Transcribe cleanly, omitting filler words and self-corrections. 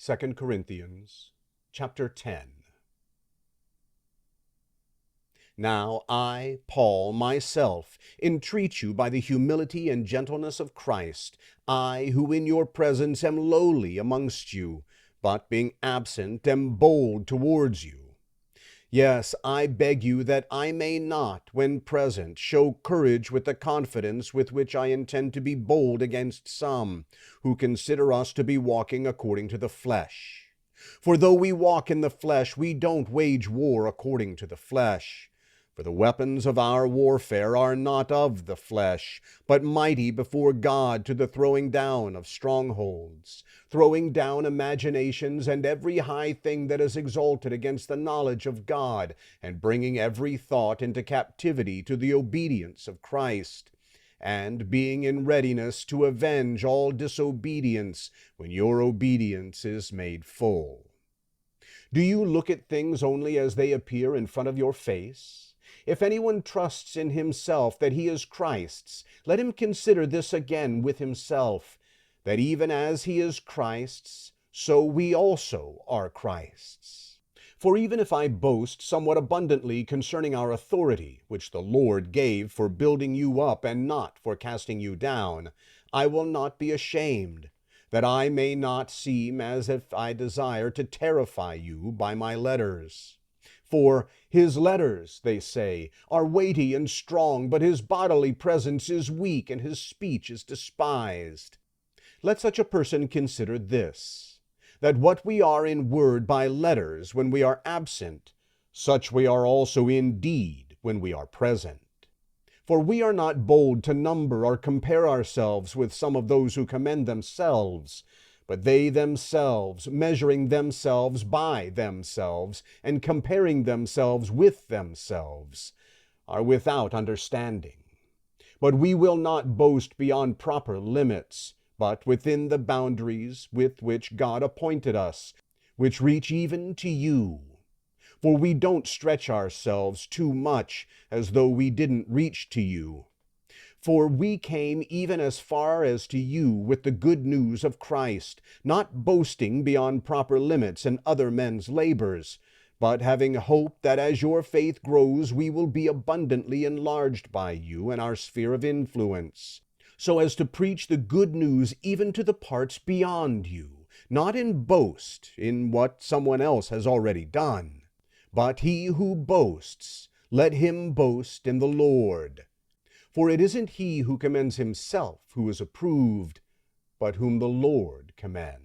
2 Corinthians chapter 10. Now I, Paul, myself, entreat you by the humility and gentleness of Christ, I, who in your presence am lowly amongst you, but being absent am bold towards you. Yes, I beg you that I may not, when present, show courage with the confidence with which I intend to be bold against some, who consider us to be walking according to the flesh. For though we walk in the flesh, we don't wage war according to the flesh. For the weapons of our warfare are not of the flesh, but mighty before God to the throwing down of strongholds, throwing down imaginations and every high thing that is exalted against the knowledge of God, and bringing every thought into captivity to the obedience of Christ, and being in readiness to avenge all disobedience when your obedience is made full. Do you look at things only as they appear in front of your face? If anyone trusts in himself that he is Christ's, let him consider this again with himself, that even as he is Christ's, so we also are Christ's. For even if I boast somewhat abundantly concerning our authority, which the Lord gave for building you up and not for casting you down, I will not be ashamed, that I may not seem as if I desire to terrify you by my letters. For his letters, they say, are weighty and strong, but his bodily presence is weak and his speech is despised. Let such a person consider this, that what we are in word by letters when we are absent, such we are also in deed when we are present. For we are not bold to number or compare ourselves with some of those who commend themselves, but they themselves, measuring themselves by themselves, and comparing themselves with themselves, are without understanding. But we will not boast beyond proper limits, but within the boundaries with which God appointed us, which reach even to you. For we don't stretch ourselves too much as though we didn't reach to you. For we came even as far as to you with the good news of Christ, not boasting beyond proper limits in other men's labors, but having hope that as your faith grows, we will be abundantly enlarged by you in our sphere of influence, so as to preach the good news even to the parts beyond you, not in boast in what someone else has already done. But he who boasts, let him boast in the Lord. For it isn't he who commends himself who is approved, but whom the Lord commends.